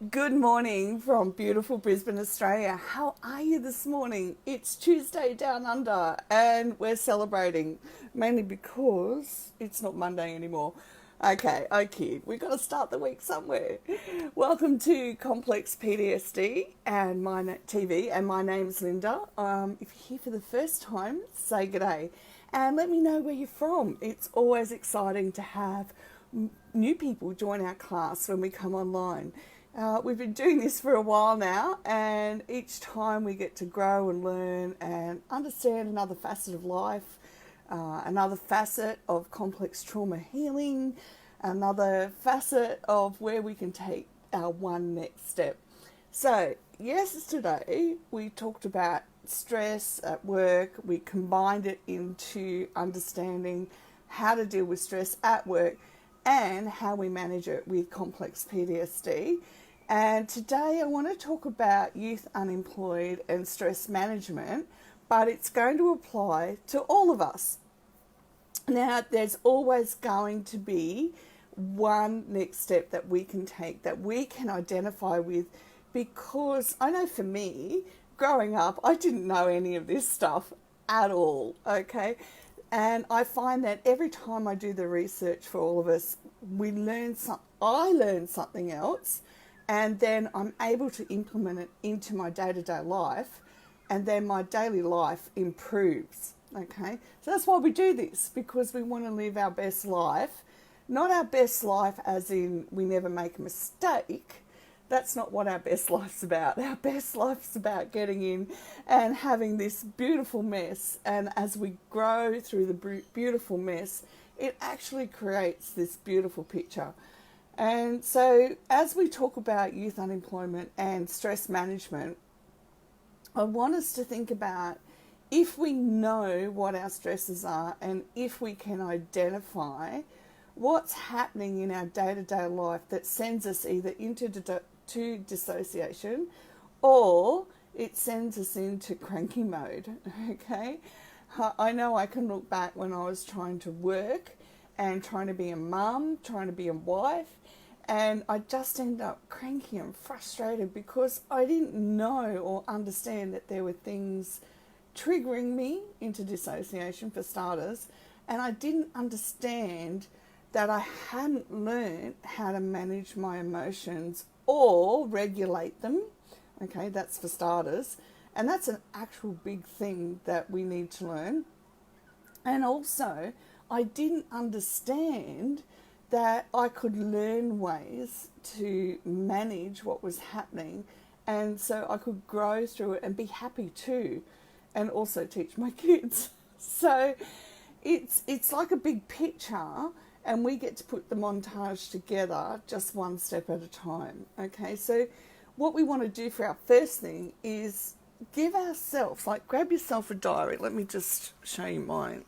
Good morning from beautiful Brisbane, Australia. How are you this morning? It's Tuesday down under and we're celebrating, mainly because it's not Monday anymore. Okay, I kid. We've got to start the week somewhere. Welcome to Complex PTSD and TV, and my name's Linda. If you're here for the first time, say g'day and let me know where you're from. It's always exciting to have new people join our class when we come online. We've been doing this for a while now, and each time we get to grow and learn and understand another facet of life, another facet of complex trauma healing, another facet of where we can take our one next step. So, yesterday we talked about stress at work. We combined it into understanding how to deal with stress at work and how we manage it with complex PTSD. And today I want to talk about youth unemployed and stress management, but it's going to apply to all of us. Now, there's always going to be one next step that we can take, that we can identify with, because I know for me, growing up, I didn't know any of this stuff at all, okay? And I find that every time I do the research for all of us, I learn something else, and then I'm able to implement it into my day-to-day life, and then my daily life improves, okay? So that's why we do this, because we want to live our best life. Not our best life as in we never make a mistake. That's not what our best life's about. Our best life's about getting in and having this beautiful mess, and as we grow through the beautiful mess, it actually creates this beautiful picture. And so as we talk about youth unemployment and stress management, I want us to think about, if we know what our stresses are and if we can identify what's happening in our day-to-day life that sends us either into dissociation, or it sends us into cranky mode, okay? I know I can look back when I was trying to work and trying to be a mum, trying to be a wife, and I just ended up cranky and frustrated because I didn't know or understand that there were things triggering me into dissociation, for starters, and I didn't understand that I hadn't learned how to manage my emotions or regulate them. Okay, that's for starters. And that's an actual big thing that we need to learn. And also, I didn't understand that I could learn ways to manage what was happening, and so I could grow through it and be happy too, and also teach my kids. So it's like a big picture, and we get to put the montage together just one step at a time. Okay, so what we want to do for our first thing is give ourselves, like, grab yourself a diary. Let me just show you mine.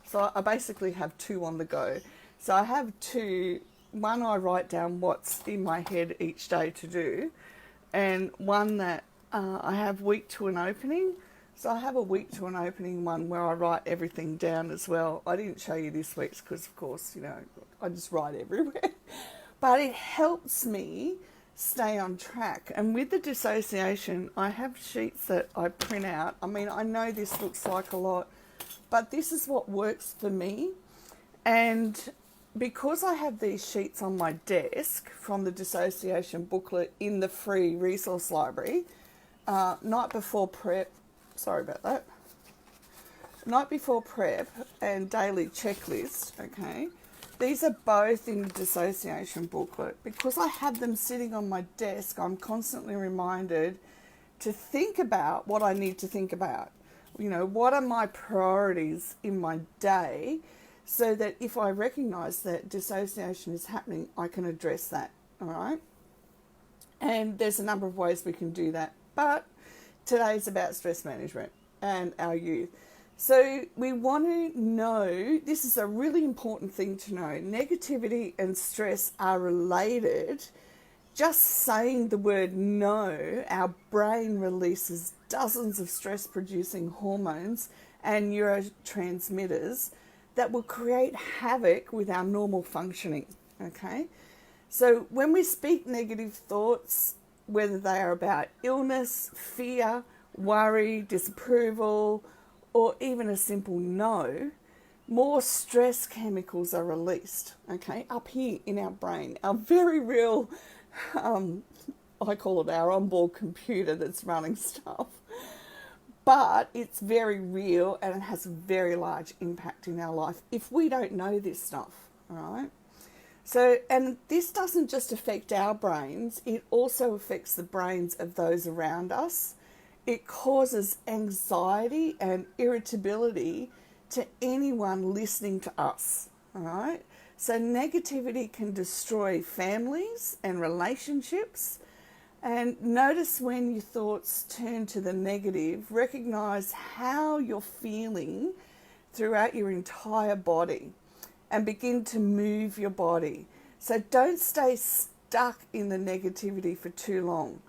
So I basically have two on the go. So I have two. One, I write down what's in my head each day to do, and one that I have week to an opening. So I have a week to an opening one where I write everything down as well. I didn't show you this week's because, of course, I just write everywhere. But it helps me stay on track. And with the dissociation, I have sheets that I print out. I mean, I know this looks like a lot, but this is what works for me. And because I have these sheets on my desk from the dissociation booklet in the free resource library, night before prep and daily checklist, okay, these are both in the dissociation booklet. Because I have them sitting on my desk, I'm constantly reminded to think about what I need to think about. What are my priorities in my day, so that if I recognise that dissociation is happening, I can address that, all right? And there's a number of ways we can do that, but today's about stress management and our youth. So we want to know, this is a really important thing to know, negativity and stress are related. Just saying the word no, our brain releases dozens of stress-producing hormones and neurotransmitters that will create havoc with our normal functioning, okay? So when we speak negative thoughts, whether they are about illness, fear, worry, disapproval, or even a simple no, more stress chemicals are released, okay, up here in our brain, our very real, I call it our onboard computer that's running stuff. But it's very real and it has a very large impact in our life if we don't know this stuff, all right? So, and this doesn't just affect our brains, it also affects the brains of those around us. It causes anxiety and irritability to anyone listening to us, all right? So negativity can destroy families and relationships. And notice when your thoughts turn to the negative, recognize how you're feeling throughout your entire body and begin to move your body. So don't stay stuck in the negativity for too long.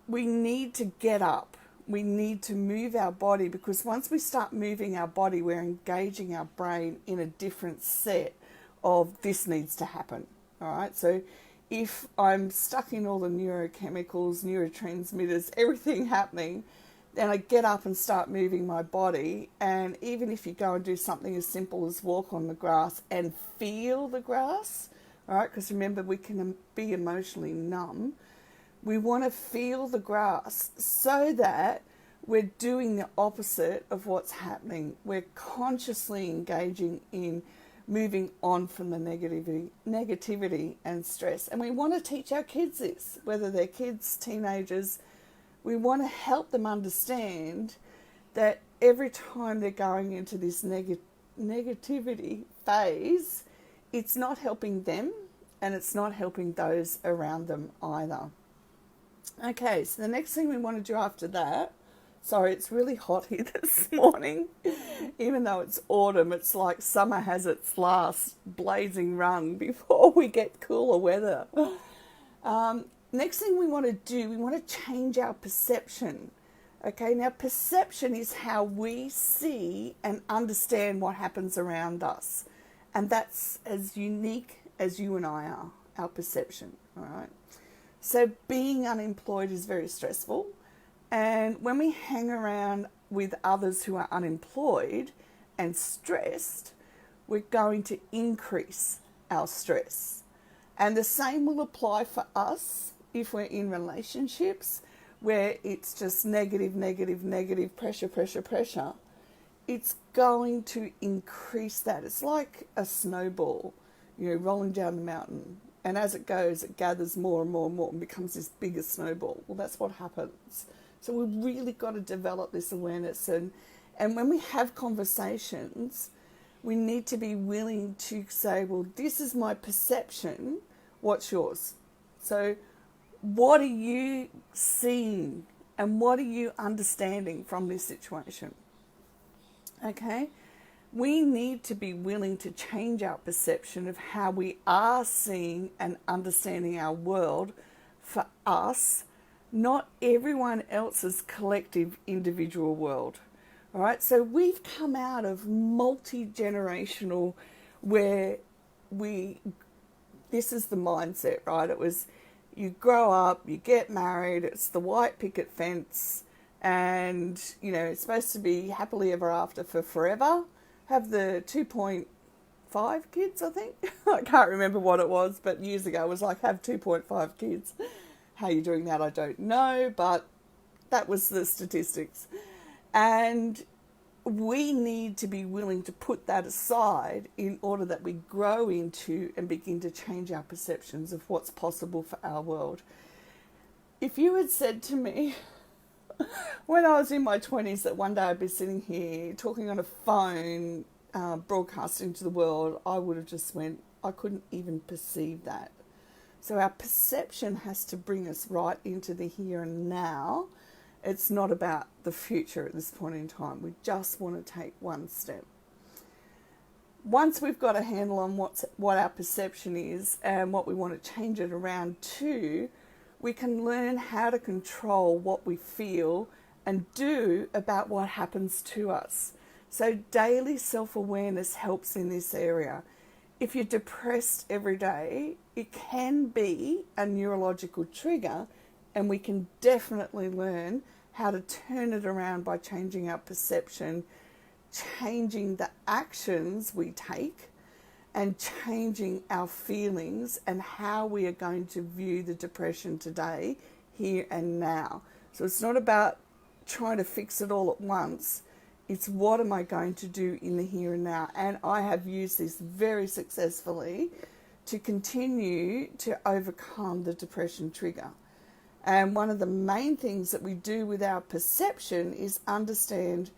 We need to get up. We need to move our body, because once we start moving our body, we're engaging our brain in a different set of this needs to happen. All right. So if I'm stuck in all the neurochemicals, neurotransmitters, everything happening, then I get up and start moving my body. And even if you go and do something as simple as walk on the grass and feel the grass, all right, because remember, we can be emotionally numb. We want to feel the grass so that we're doing the opposite of what's happening. We're consciously engaging in moving on from the negativity and stress. And we want to teach our kids this, whether they're kids, teenagers. We want to help them understand that every time they're going into this negativity phase, it's not helping them and it's not helping those around them either. Okay, so the next thing we want to do after that, sorry, it's really hot here this morning. Even though it's autumn, it's like summer has its last blazing run before we get cooler weather. Next thing we want to do, we want to change our perception. Okay, now perception is how we see and understand what happens around us. And that's as unique as you and I are, our perception, all right? So being unemployed is very stressful. And when we hang around with others who are unemployed and stressed, we're going to increase our stress. And the same will apply for us if we're in relationships where it's just negative, pressure. It's going to increase that. It's like a snowball, rolling down the mountain. And as it goes, it gathers more and more and more and becomes this bigger snowball. Well, that's what happens. So we've really got to develop this awareness. And when we have conversations, we need to be willing to say, well, this is my perception. What's yours? So what are you seeing and what are you understanding from this situation? Okay? We need to be willing to change our perception of how we are seeing and understanding our world for us, not everyone else's collective individual world. All right, so we've come out of multi-generational where this is the mindset, right? It was you grow up, you get married, it's the white picket fence, and, it's supposed to be happily ever after for forever. Have the 2.5 kids, I think. I can't remember what it was, but years ago it was like, have 2.5 kids. How you're doing that, I don't know, but that was the statistics. And we need to be willing to put that aside in order that we grow into and begin to change our perceptions of what's possible for our world. If you had said to me when I was in my 20s that one day I'd be sitting here talking on a phone, broadcasting to the world, I would have just went, I couldn't even perceive that. So our perception has to bring us right into the here and now. It's not about the future at this point in time. We just want to take one step. Once we've got a handle on what our perception is and what we want to change it around to, we can learn how to control what we feel and do about what happens to us. So daily self-awareness helps in this area. if you're depressed every day, it can be a neurological trigger, and we can definitely learn how to turn it around by changing our perception, changing the actions we take, and changing our feelings and how we are going to view the depression today, here and now. So it's not about trying to fix it all at once. It's what am I going to do in the here and now? And I have used this very successfully to continue to overcome the depression trigger. And one of the main things that we do with our perception is understand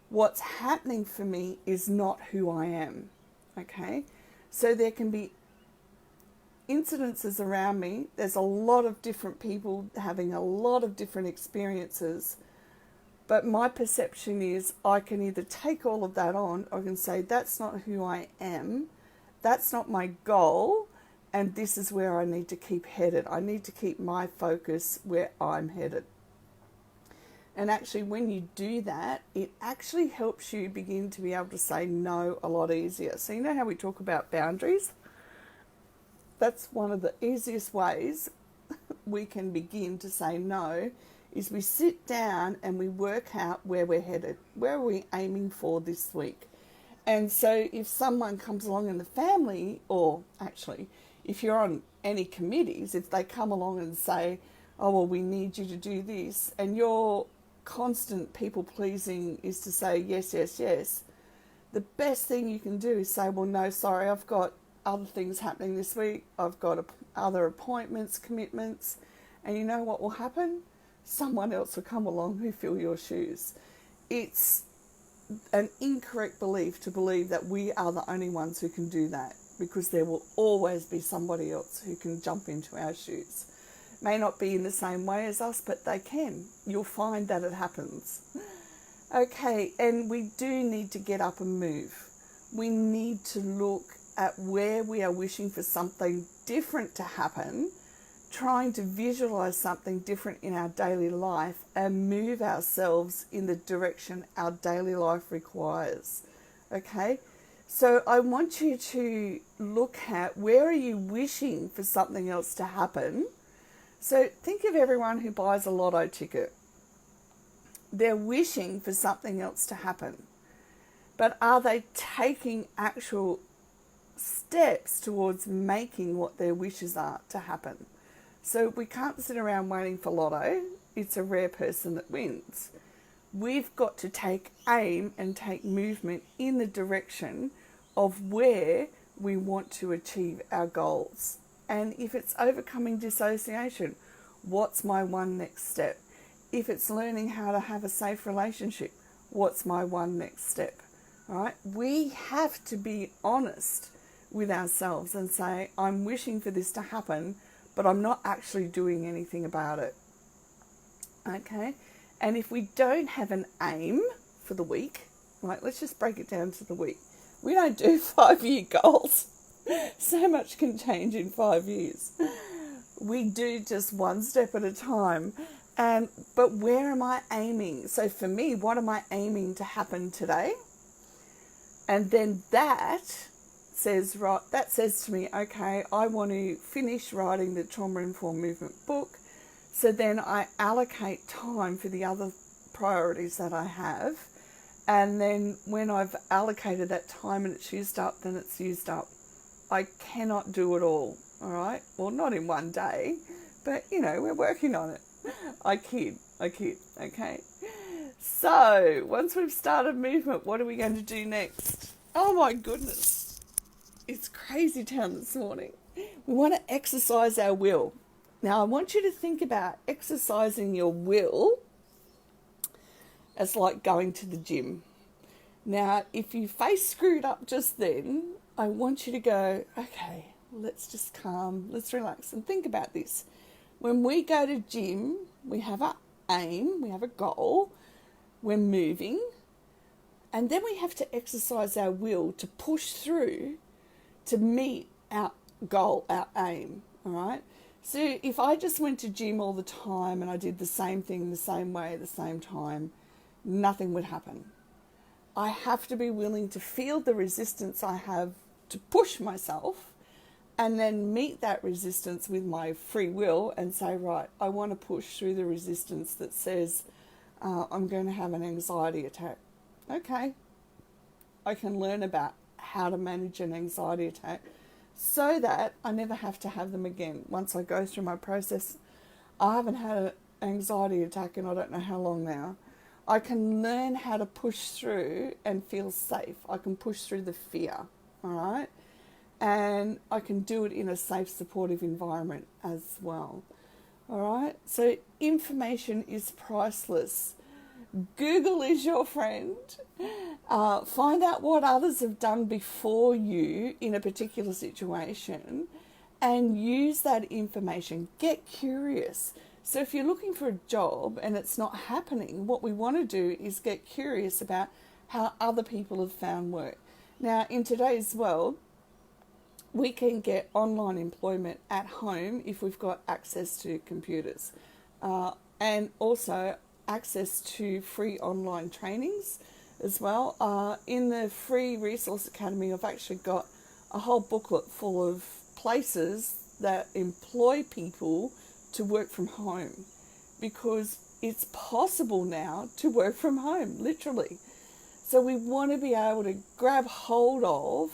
what's happening for me is not who I am. Okay? So there can be incidences around me. There's a lot of different people having a lot of different experiences. But my perception is I can either take all of that on, or I can say that's not who I am, that's not my goal, and this is where I need to keep headed. I need to keep my focus where I'm headed. And actually, when you do that, it actually helps you begin to be able to say no a lot easier. So you know how we talk about boundaries? That's one of the easiest ways we can begin to say no, is we sit down and we work out where we're headed. Where are we aiming for this week? And so if someone comes along in the family, or actually if you're on any committees, if they come along and say, oh, well, we need you to do this, and your constant people pleasing is to say yes, yes, yes, the best thing you can do is say, well, no, sorry, I've got other things happening this week. I've got other appointments, commitments. And you know what will happen? Someone else will come along who fill your shoes. It's an incorrect belief to believe that we are the only ones who can do that, because there will always be somebody else who can jump into our shoes. May not be in the same way as us, but they can. You'll find that it happens. Okay, and we do need to get up and move. We need to look at where we are wishing for something different to happen, trying to visualize something different in our daily life, and move ourselves in the direction our daily life requires. Okay? So I want you to look at, where are you wishing for something else to happen? So think of everyone who buys a lotto ticket. They're wishing for something else to happen. But are they taking actual steps towards making what their wishes are to happen? So we can't sit around waiting for lotto. It's a rare person that wins. We've got to take aim and take movement in the direction of where we want to achieve our goals. And if it's overcoming dissociation, what's my one next step? If it's learning how to have a safe relationship, what's my one next step? All right? We have to be honest with ourselves and say, I'm wishing for this to happen, but I'm not actually doing anything about it. Okay? And if we don't have an aim for the week, right, let's just break it down to the week. We don't do 5-year goals. So much can change in 5 years. We do just one step at a time. But where am I aiming? So for me, what am I aiming to happen today? And then that says to me, okay, I want to finish writing the trauma-informed movement book. So then I allocate time for the other priorities that I have. And then when I've allocated that time and it's used up, then it's used up. I cannot do it all right? Well, not in one day, but, we're working on it. I kid, okay? So, once we've started movement, what are we going to do next? Oh my goodness. It's crazy town this morning. We want to exercise our will. Now, I want you to think about exercising your will as like going to the gym. Now, if your face screwed up just then, I want you to go, okay, let's just calm, let's relax and think about this. When we go to gym, we have an aim, we have a goal, we're moving, and then we have to exercise our will to push through to meet our goal, our aim, all right? So if I just went to gym all the time and I did the same thing the same way at the same time, nothing would happen. I have to be willing to feel the resistance I have to push myself and then meet that resistance with my free will and say, right, I want to push through the resistance that says I'm going to have an anxiety attack. Okay, I can learn about how to manage an anxiety attack so that I never have to have them again. Once I go through my process, I haven't had an anxiety attack in I don't know how long now. I can learn how to push through and feel safe. I can push through the fear, all right? And I can do it in a safe, supportive environment as well, all right? So information is priceless. Google is your friend. Find out what others have done before you in a particular situation and use that information. Get curious. So if you're looking for a job and it's not happening, what we want to do is get curious about how other people have found work. Now, in today's world, we can get online employment at home if we've got access to computers and also access to free online trainings as well. In the Free Resource Academy, I've actually got a whole booklet full of places that employ people to work from home, because it's possible now to work from home, literally. So we want to be able to grab hold of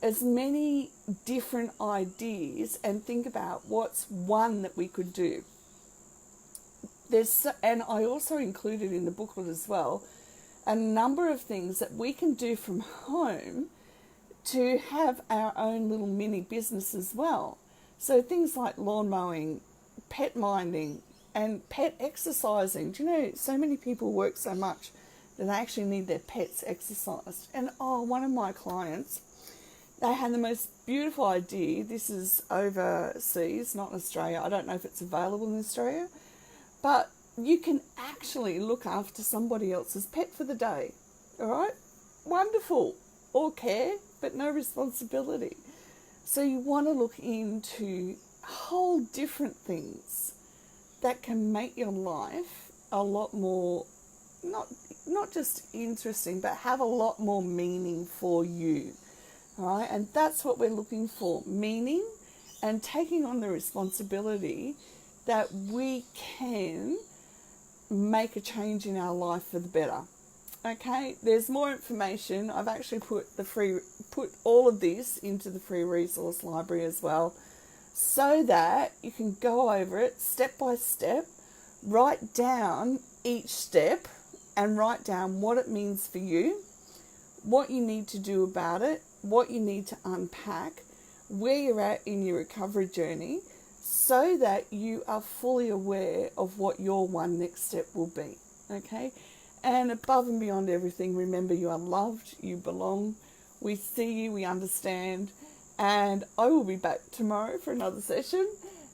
as many different ideas and think about what's one that we could do. And I also included in the booklet as well a number of things that we can do from home to have our own little mini business as well. So things like lawn mowing, pet minding, and pet exercising. Do you know, so many people work so much that they actually need their pets exercised. And one of my clients, they had the most beautiful idea. This is overseas, not in Australia. I don't know if it's available in Australia, but you can actually look after somebody else's pet for the day. All right? Wonderful. All care, but no responsibility. So you want to look into whole different things that can make your life a lot more, not just interesting, but have a lot more meaning for you. All right? And that's what we're looking for, meaning and taking on the responsibility that we can make a change in our life for the better. Okay, there's more information. I've actually put all of this into the free resource library as well, so that you can go over it step by step, write down each step and write down what it means for you, what you need to do about it, what you need to unpack, where you're at in your recovery journey, so that you are fully aware of what your one next step will be. Okay? And above and beyond everything, remember you are loved, you belong, we see you, we understand, and I will be back tomorrow for another session.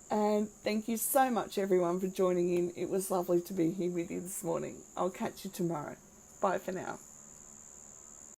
And thank you so much, everyone, for joining in. It was lovely to be here with you this morning. I'll catch you tomorrow. Bye for now.